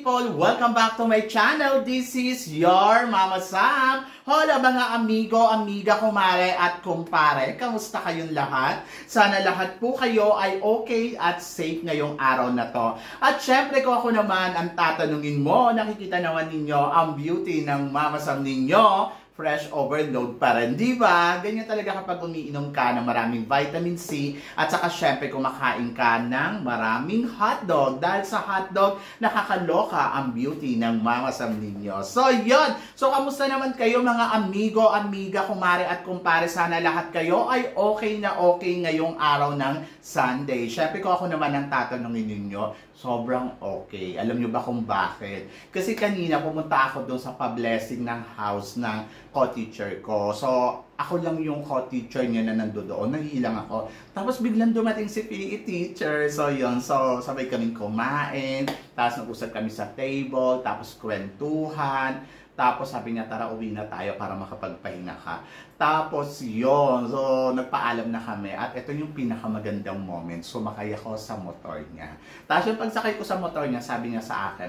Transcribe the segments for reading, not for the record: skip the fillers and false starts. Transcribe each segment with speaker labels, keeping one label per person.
Speaker 1: people! Welcome back to my channel. This is your Mama Sam. Hola mga amigo, amiga, kumare at kumpare. Kamusta kayong lahat? Sana lahat po kayo ay okay at safe ngayong araw na to. At syempre ko ako naman ang tatanungin mo, nakikita naman ninyo ang beauty ng Mama Sam ninyo. Fresh overload pa rin, di ba? Ganyan talaga kapag umiinom ka ng maraming vitamin C at saka syempre kumakain ka ng maraming hotdog. Dahil sa hotdog, nakakaloka ang beauty ng Mama Sam ninyo. So, yun! So, kamusta naman kayo mga amigo, amiga, kumare at kumpare? Sana lahat kayo ay okay na okay ngayong araw ng Sunday. Syempre ko ako naman ang tatanungin ninyo. Sobrang okay. Alam nyo ba kung bakit? Kasi kanina pumunta ako doon sa pa-blessing ng house ng co-teacher ko. So, ako lang yung co-teacher niya na nandoon. Nahihilang ako. Tapos biglang dumating si PE teacher. So, yun. So, sabay kaming kumain. Tapos nag-usap kami sa table. Tapos kwentuhan. Tapos sabi niya, tara uwi na tayo para makapagpahinga ka. Tapos yun, so nagpaalam na kami at ito yung pinakamagandang moment. Sumakay ako sa motor niya. Tapos yung pagsakay ko sa motor niya, sabi niya sa akin,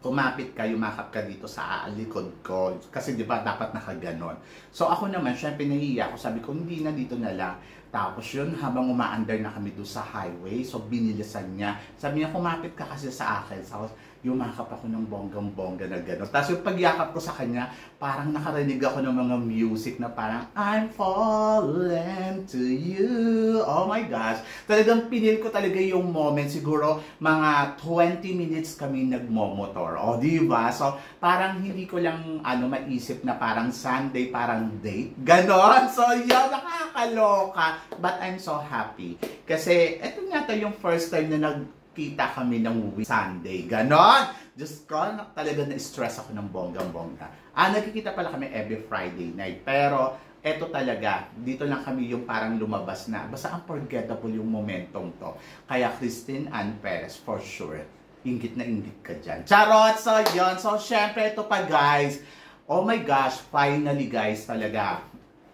Speaker 1: kumapit ka, yumakap ka dito sa likod ko. Kasi di ba dapat nakaganon. So ako naman, syempre nahihiya ako. Sabi ko, hindi na, dito na lang. Tapos yun, habang umaandar na kami doon sa highway, so binilisan niya. Sabi niya, kumapit ka kasi sa akin. So, yumakap ako ng bonggang-bongga na gano'n. Tapos yung pagyakap ko sa kanya, parang nakarinig ako ng mga music na parang, I'm falling to you. Oh my gosh. Talagang pinil ko talaga yung moment. Siguro mga 20 minutes kami nagmomotor. O, diba? So, parang hindi ko lang maisip na parang Sunday, parang date. Ganon. So, yun, nakakaloka. But I'm so happy. Kasi, eto nga yung first time na kita kami ng Sunday. Ganon! Diyos ko, talaga na-stress ako ng bonggang-bongga. Nagkikita pala kami every Friday night. Pero, eto talaga, dito lang kami yung parang lumabas na. Basta unforgettable yung momentum to. Kaya Christine Ann Perez, for sure, inggit na inggit ka dyan. Charot! So, yun. So, syempre, ito pa guys. Oh my gosh, finally guys, talaga.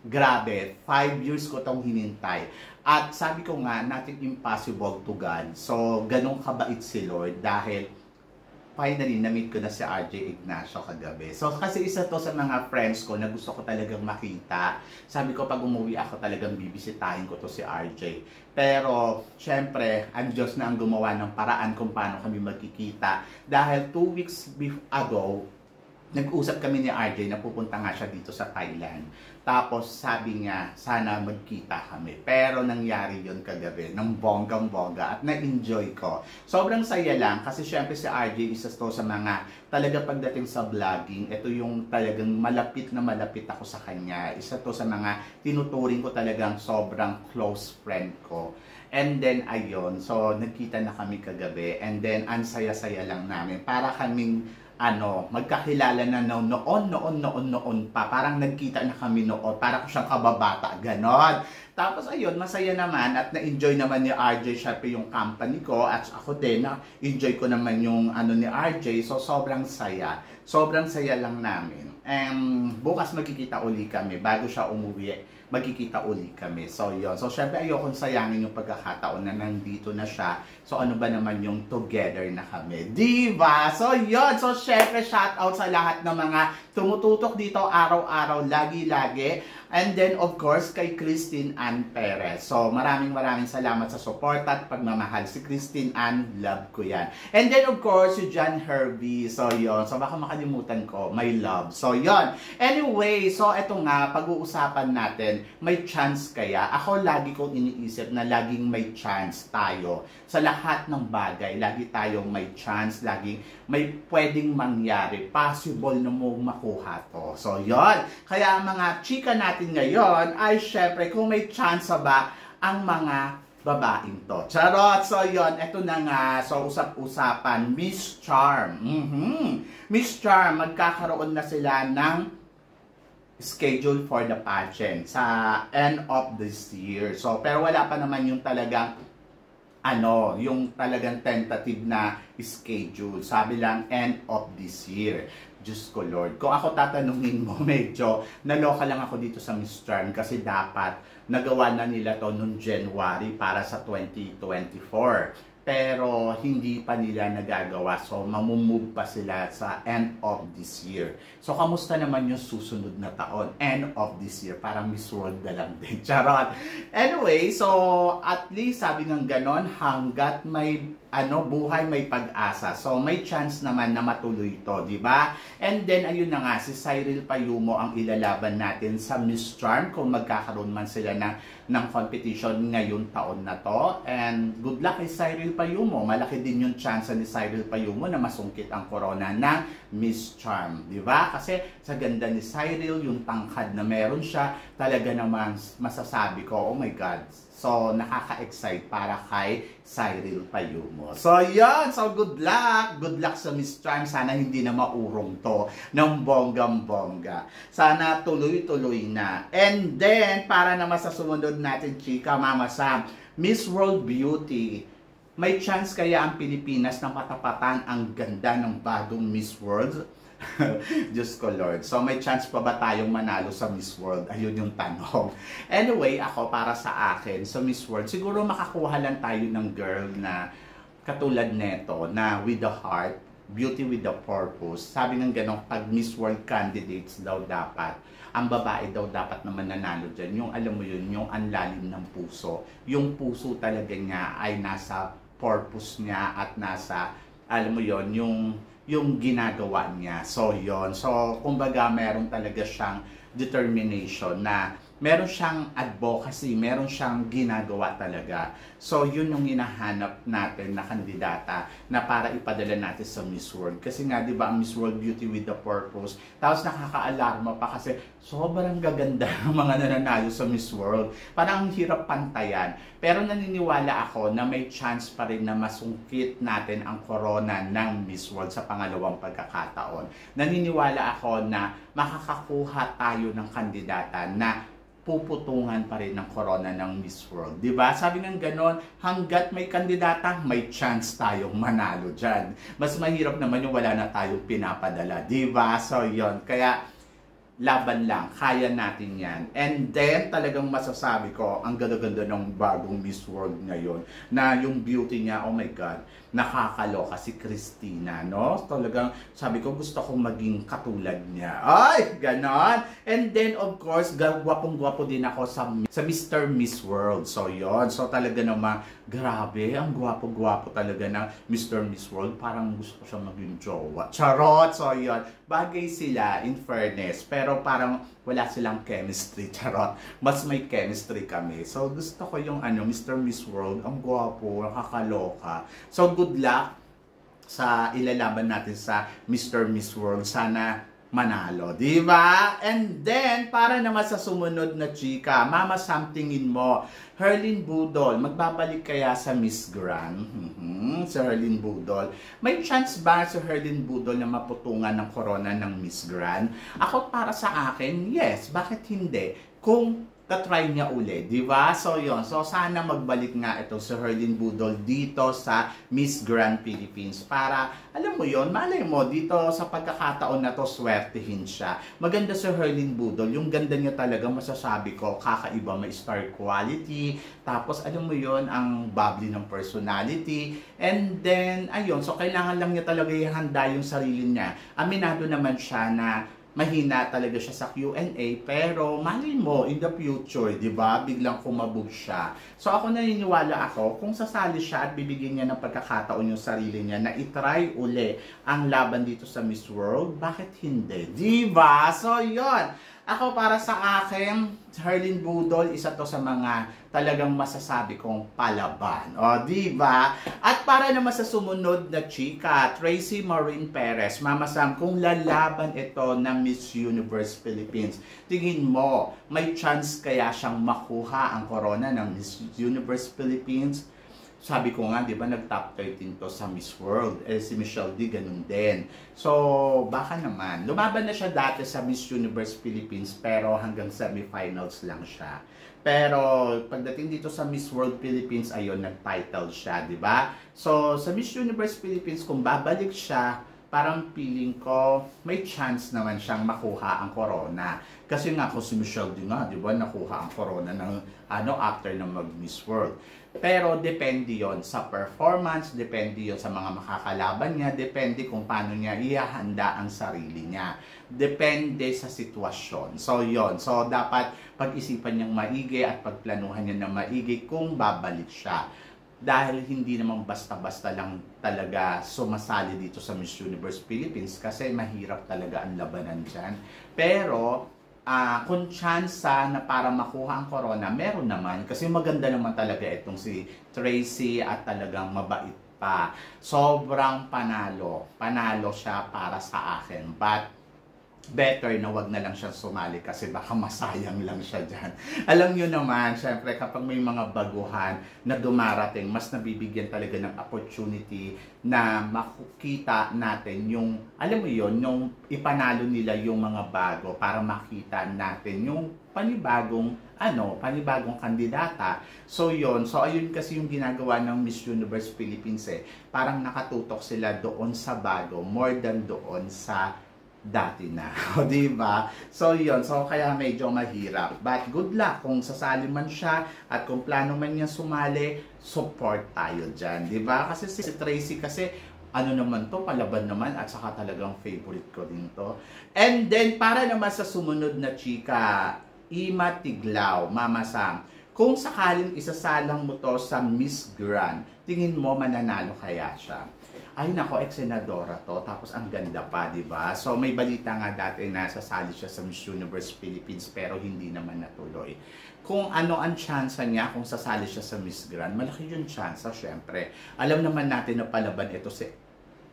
Speaker 1: Grabe, 5 years ko tong hinintay. At sabi ko nga, nothing impossible to God. So, ganun kabait si Lord dahil finally, na-meet ko na si RJ Ignacio kagabi. So, kasi isa to sa mga friends ko na gusto ko talagang makita. Sabi ko, pag umuwi ako talagang bibisitahin ko to si RJ. Pero, syempre, ang Diyos na ang gumawa ng paraan kung paano kami magkikita. Dahil 2 weeks ago, nag-usap kami ni RJ na pupunta nga siya dito sa Thailand. Tapos sabi niya, sana magkita kami. Pero nangyari yun kagabi, ng bonggang-bongga at na-enjoy ko. Sobrang saya lang kasi syempre si RJ isa to sa mga talaga pagdating sa vlogging, ito yung talagang malapit na malapit ako sa kanya. Isa to sa mga tinuturing ko talagang sobrang close friend ko. And then, ayun, so nagkita na kami kagabi. And then, ang saya-saya lang namin. Para kaming magkakilala na noon pa. Parang nagkita na kami noon. Parang siyang kababata. Ganon. Tapos ayun, masaya naman at na-enjoy naman ni RJ syempre yung company ko. At ako din, na-enjoy ko naman yung ni RJ. So, sobrang saya. Sobrang saya lang namin. Bukas magkikita uli kami. Bago siya umuwi, magkikita uli kami. So, yun. So, syempre ayokong sayangin yung pagkakataon na nandito na siya. So, ano ba naman yung together na kami? Diba? So, yun. So, syempre shout out sa lahat ng mga tumututok dito araw-araw, lagi-lagi. And then, of course, kay Christine Ann Perez. So, maraming salamat sa support at pagmamahal. Si Christine Ann, love ko yan. And then, of course, si John Hervey. So, yun. So, baka makalimutan ko, my love. So, yun. Anyway, so, eto nga, pag-uusapan natin, may chance kaya? Ako, lagi kong iniisip na laging may chance tayo. Sa lahat ng bagay, lagi tayong may chance, laging may pwedeng mangyari. Possible na mo makuha to. So, yun. Kaya, mga chika natin ngayon ay syempre kung may chance ba ang mga babaeng to. Charot! So yun, eto na nga. So usap-usapan, Miss Charm. Miss Charm, magkakaroon na sila ng schedule for the pageant sa end of this year. So pero wala pa naman yung talagang yung talagang tentative na schedule. Sabi lang end of this year. Diyos ko Lord. Kung ako tatanungin mo, medyo naloka lang ako dito sa Miss Charm kasi dapat nagawa na nila to noong January para sa 2024. pero hindi pa nila nagagawa. So, mamumove pa sila sa end of this year. So, kamusta naman yung susunod na taon? End of this year. Parang Miss World na lang din. Charot. Anyway, so, at least, sabi ng ganon, hanggat may buhay may pag-asa. So, may chance naman na matuloy ito, di ba? And then, ayun na nga, si Cyril Payumo ang ilalaban natin sa Miss Charm kung magkakaroon man sila ng competition ngayong taon na to. And good luck kay Cyril Payumo. Malaki din yung chance ni Cyril Payumo na masungkit ang corona ng Miss Charm, di ba? Kasi sa ganda ni Cyril, yung tangkad na meron siya, talaga naman masasabi ko, oh my God. So, nakaka-excite para kay Cyril Payumo. So, yan. So, good luck. Good luck sa Miss Charm. Sana hindi na maurong to ng bonggang-bongga. Sana tuloy-tuloy na. And then, para naman sa sumunod natin, chika, Mama Sam, Miss World Beauty. May chance kaya ang Pilipinas na matapatan ang ganda ng bagong Miss World? Diyos ko Lord. So may chance pa ba tayong manalo sa Miss World? Ayun yung tanong. Anyway, ako para sa akin, sa Miss World, siguro makakuha lang tayo ng girl na katulad neto, na with the heart, beauty with the purpose. Sabi ng ganong, pag Miss World candidates daw dapat, ang babae daw dapat naman nanalo dyan. Yung alam mo yun, yung anlalim ng puso. Yung puso talaga niya ay nasa purpose niya at nasa, alam mo yun, yung ginagawa niya. So, yon. So, kumbaga, meron talaga siyang determination na meron siyang advocacy, meron siyang ginagawa talaga. So, yun yung hinahanap natin na kandidata na para ipadala natin sa Miss World. Kasi nga, di ba, ang Miss World Beauty with the Purpose, tapos nakaka-alarma pa kasi sobrang gaganda ng mga nananalo sa Miss World. Parang ang hirap pantayan. Pero naniniwala ako na may chance pa rin na masungkit natin ang corona ng Miss World sa pangalawang pagkakataon. Naniniwala ako na makakakuha tayo ng kandidata na puputungan pa rin ng corona ng Miss World. Diba? Sabi ng ganon, hanggat may kandidata, may chance tayong manalo dyan. Mas mahirap naman yung wala na tayong pinapadala. Diba? So, yon. Kaya, laban lang. Kaya natin yan. And then, talagang masasabi ko, ang ganda-ganda ng bagong Miss World ngayon, na yung beauty niya, oh my God, nakakaloka si Christina, no? Talagang, sabi ko, gusto kong maging katulad niya. Ay, ganon! And then, of course, gwapong-gwapo din ako sa Mr. Miss World. So, yon. So, talaga naman, grabe, ang gwapo-gwapo talaga ng Mr. Miss World. Parang gusto ko siya maging jowa. Charot! So, yon. Bagay sila, in fairness. Pero parang wala silang chemistry. Charot. Mas may chemistry kami. So, gusto ko yung Mr. Miss World. Ang gwapo, nakakaloka. So, good luck sa ilalaban natin sa Mr. Miss World. Sana manalo, di ba? And then, para naman sa sumunod na chika, Mama Sam, tingin mo, Herlyn Budol, magbabalik kaya sa Miss Grand? Si Herlyn Budol. May chance ba si Herlyn Budol na maputungan ng corona ng Miss Grand? Ako, para sa akin, yes. Bakit hindi? Kung try niya uli, di ba? So, yon. So, sana magbalik nga ito si Herlyn Budol dito sa Miss Grand Philippines para, alam mo yon, malay mo, dito sa pagkakataon na to, swertihin siya. Maganda si Herlyn Budol. Yung ganda niya talaga, masasabi ko, kakaiba, may star quality. Tapos, alam mo yon, ang bubbly ng personality. And then, ayun, so kailangan lang niya talaga ihanda yung sarili niya. Aminado naman siya na mahina talaga siya sa Q&A, pero malay mo, in the future, di ba, biglang kumabog siya. So ako naniniwala ako, kung sasali siya at bibigyan niya ng pagkakataon yung sarili niya na itry uli ang laban dito sa Miss World, bakit hindi? Di ba? So yon. Ako para sa akin, Herlyn Budol, isa to sa mga talagang masasabi kong palaban. O, di ba? At para naman sa sumunod na chika, Tracy Maureen Perez, Mama Sam, kung lalaban ito ng Miss Universe Philippines, tingin mo, may chance kaya siyang makuha ang corona ng Miss Universe Philippines? Sabi ko nga, di ba, nag-top 13 to sa Miss World. Si Michelle D, ganun din. So, baka naman. Lumaban na siya dati sa Miss Universe Philippines, pero hanggang semifinals lang siya. Pero, pagdating dito sa Miss World Philippines, ayun, nag-title siya, di ba? So, sa Miss Universe Philippines, kung babalik siya, parang feeling ko may chance naman siyang makuha ang corona. Kasi nga kung si Michelle din nga, di ba, nakuha ang corona ng after ng mag-Miss World. Pero depende yon sa performance, depende yon sa mga makakalaban niya, depende kung paano niya ihahanda ang sarili niya. Depende sa sitwasyon. So yon. So dapat pag-isipan niyang maigi at pagplanuhan niya ng maigi kung babalik siya. Dahil hindi naman basta-basta lang talaga sumasali dito sa Miss Universe Philippines kasi mahirap talaga ang labanan dyan. Pero kung tsansa na para makuha ang corona, meron naman. Kasi maganda naman talaga itong si Tracy at talagang mabait pa. Sobrang panalo. Panalo siya para sa akin. But better na wag na lang siyang sumali kasi baka masayang lang siya dyan. Alam nyo naman, syempre kapag may mga baguhan na dumarating, mas nabibigyan talaga ng opportunity na makikita natin yung, alam mo yun, yung ipanalo nila yung mga bago para makita natin yung panibagong kandidata. So yun, so ayun kasi yung ginagawa ng Miss Universe Philippines parang nakatutok sila doon sa bago more than doon sa dati na. O, diba? So, yun. So, kaya medyo mahirap. But, good luck. Kung sasali man siya at kung plano man niya sumali, support tayo dyan. Diba? Kasi si Tracy kasi, naman to, palaban naman at saka talagang favorite ko din to. And then, para naman sa sumunod na chika, Ima Tiglao, Mama Sam, kung sakaling isasalang mo to sa Miss Grand, tingin mo mananalo kaya siya? Ay nako, ex-senadora to, tapos ang ganda pa, di ba? So may balita nga dati na sasali siya sa Miss Universe Philippines pero hindi naman natuloy. Kung ano ang tsansa niya kung sasali siya sa Miss Grand, malaki yung tsansa, syempre. Alam naman natin na palaban ito si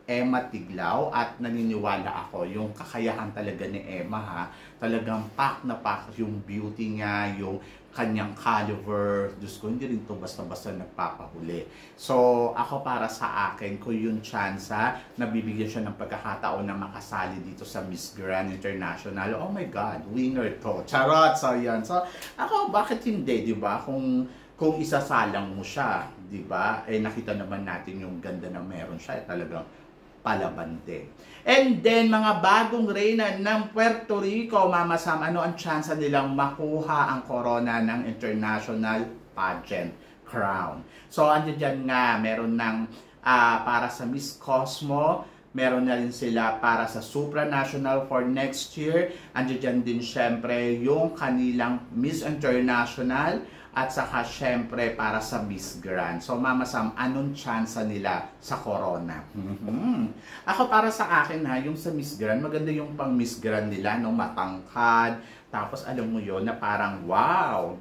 Speaker 1: Emma Tiglao at naniniwala ako yung kakayahan talaga ni Emma talagang pack na pack yung beauty niya, yung kanyang caliber. Diyos ko, hindi rin to basta-basta nagpapahuli. So, ako para sa akin, kung yung tsansa, nabibigyan siya ng pagkakataon na makasali dito sa Miss Grand International, oh my God, winner to. Charot! So, yan. So, ako, bakit hindi, di ba? Kung isasalang mo siya, di ba? Nakita naman natin yung ganda na meron siya. Talagang palaban din. And then, mga bagong reyna ng Puerto Rico, Mama Sam, ano ang chance nilang makuha ang corona ng International Pageant Crown? So, andyan dyan nga, meron ng para sa Miss Cosmo, meron na rin sila para sa supranational for next year. Andyan dyan din syempre yung kanilang Miss International at saka syempre para sa Miss Grand. So Mama Sam, anong chance nila sa corona? Ako para sa akin yung sa Miss Grand, maganda yung pang Miss Grand nila, no, matangkad. Tapos alam mo yon na parang wow,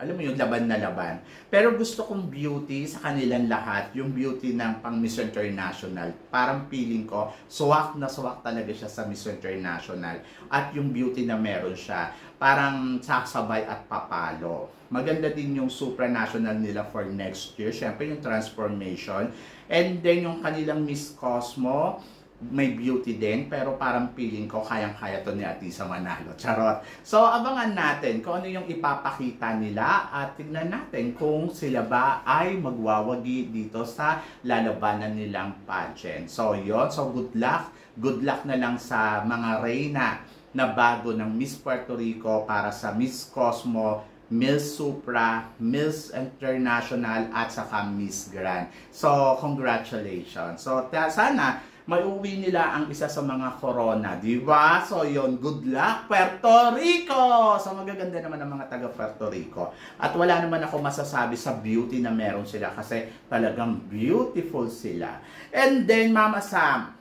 Speaker 1: alam mo yung laban na laban. Pero gusto kong beauty sa kanilang lahat, yung beauty ng pang Miss International. Parang feeling ko, suwak na suwak talaga siya sa Miss International. At yung beauty na meron siya, parang sasabay at papalo. Maganda din yung supranational nila for next year. Siyempre yung transformation. And then yung kanilang Miss Cosmo, may beauty din, pero parang feeling ko kayang-kaya to ni Atisa manalo. Charot. So, abangan natin kung ano yung ipapakita nila at tignan natin kung sila ba ay magwawagi dito sa lalabanan nilang pageant. So, yon. So, good luck. Good luck na lang sa mga reyna na bago ng Miss Puerto Rico para sa Miss Cosmo, Miss Supra, Miss International at saka Miss Grand. So, congratulations. So, sana maiuwi nila ang isa sa mga corona, di ba? So, yon, good luck, Puerto Rico! So, magaganda naman ang mga taga Puerto Rico. At wala naman ako masasabi sa beauty na meron sila kasi talagang beautiful sila. And then, Mama Sam,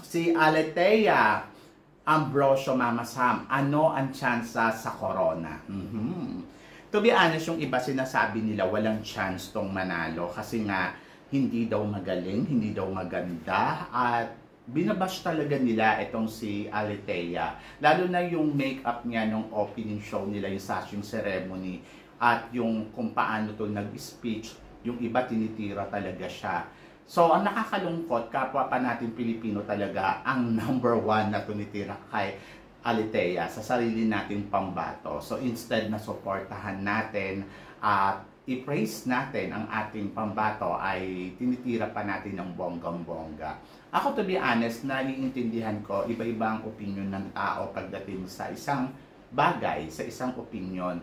Speaker 1: si Aletea Ambrosio, Mama Sam, ano ang tsansa sa corona? To be honest, yung iba sinasabi nila walang chance tong manalo kasi nga hindi daw magaling, hindi daw maganda, at binabash talaga nila itong si Aletea. Lalo na yung makeup niya nung opening show nila, yung sashing ceremony, at yung kung paano to nag-speech, yung iba tinitira talaga siya. So, ang nakakalungkot, kapwa pa natin Pilipino talaga ang number one na tunitira kay Aletea sa sarili nating pambato. So, instead na supportahan natin at i-praise natin ang ating pambato ay tinitira pa natin ng bonggang-bongga. Ako, to be honest, naiintindihan ko iba-ibang opinion ng tao pagdating sa isang bagay, sa isang opinion.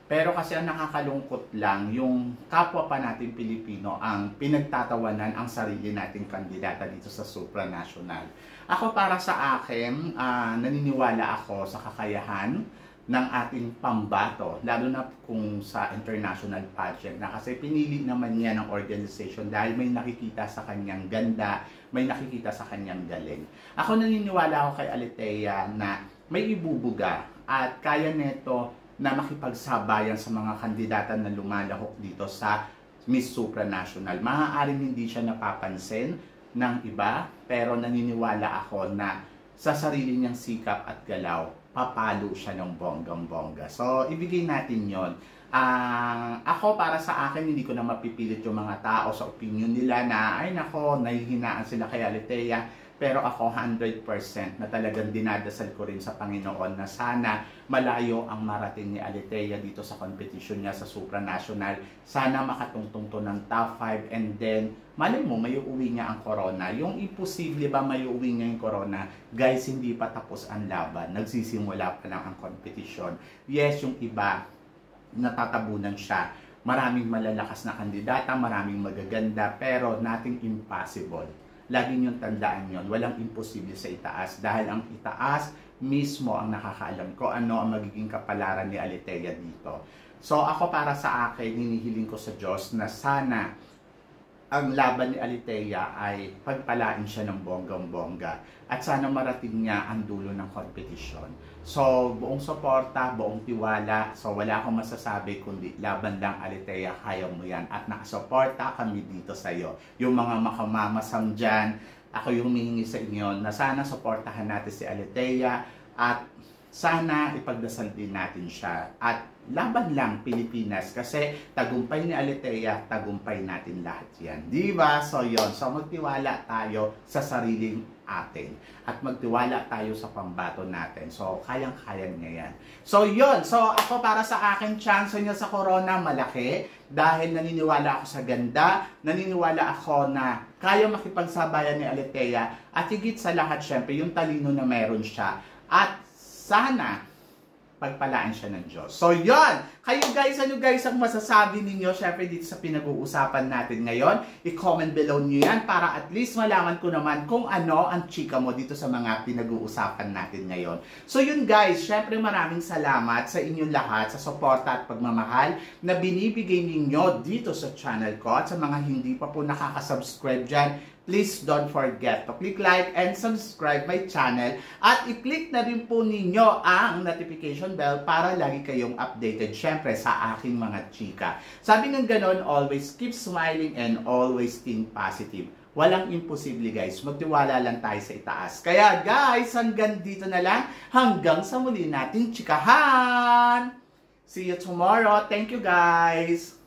Speaker 1: Pero kasi ang nakakalungkot lang, yung kapwa pa natin Pilipino ang pinagtatawanan ang sarili nating kandidata dito sa supranational. Ako, para sa akin, naniniwala ako sa kakayahan ng ating pambato, lalo na kung sa international pageant na kasi pinili naman niya ng organization dahil may nakikita sa kanyang ganda, may nakikita sa kanyang galing. Ako, naniniwala ako kay Alethea na may ibubuga at kaya neto na makipagsabayan sa mga kandidata na lumalahok dito sa Miss Supranational. Maaaring hindi siya napapansin ng iba, pero naniniwala ako na sa sarili niyang sikap at galaw, papalo siya ng bonggang-bongga. So, ibigay natin yon. Ako, para sa akin, hindi ko na mapipilit yung mga tao sa opinion nila na, ay nako, nahihinaan sila kay Alethea. Pero ako 100% na talagang dinadasal ko rin sa Panginoon na sana malayo ang marating ni Alethea dito sa competition niya sa supranational. Sana makatungtong to ng top 5 and then malay mo may uuwi niya ang corona. Yung imposible ba may uuwi niya yung corona? Guys, hindi pa tapos ang laban. Nagsisimula pa lang ang competition. Yes, yung iba natatabunan siya. Maraming malalakas na kandidata, maraming magaganda, pero nothing impossible. Lagi niyong tandaan yon, walang imposible sa itaas dahil ang itaas mismo ang nakakaalam ko ano ang magiging kapalaran ni Alethea dito. So ako, para sa akin, hinihiling ko sa Diyos na sana ang laban ni Alethea ay pagpalain siya ng bonggang-bongga at sana marating niya ang dulo ng competition. So, buong suporta, buong tiwala. So, wala akong masasabi kundi laban lang, Alethea, kaya mo yan. At nakasuporta kami dito sa iyo. Yung mga makamamasam dyan, ako yung humihingi sa inyo na sana suportahan natin si Alethea at sana ipagdasal din natin siya. At laban lang, Pilipinas, kasi tagumpay ni Alethea, tagumpay natin lahat yan. Diba? So, yon. So, magtiwala tayo sa sariling atin. At magtiwala tayo sa pambato natin. So, kayang-kaya niya yan. So, yon. So, ako, para sa akin, chance niya sa corona malaki dahil naniniwala ako sa ganda, naniniwala ako na kaya makipagsabayan ni Alethea at higit sa lahat, syempre, yung talino na meron siya. At sana pagpalaan siya ng Diyos. So, yon. Kayo guys, ano guys ang masasabi ninyo? Syempre dito sa pinag-uusapan natin ngayon. I-comment below nyo yan para at least malaman ko naman kung ano ang chika mo dito sa mga pinag-uusapan natin ngayon. So, yun guys. Syempre maraming salamat sa inyong lahat sa suporta at pagmamahal na binibigay ninyo dito sa channel ko. At sa mga hindi pa po nakaka-subscribe dyan, please don't forget to click like and subscribe my channel at i-click na rin po ninyo ang notification bell para lagi kayong updated syempre sa aking mga chika. Sabi ng ganon, always keep smiling and always think positive. Walang imposible guys, magtiwala lang tayo sa itaas. Kaya guys, hanggang dito na lang, hanggang sa muli nating chikahan! See you tomorrow. Thank you guys!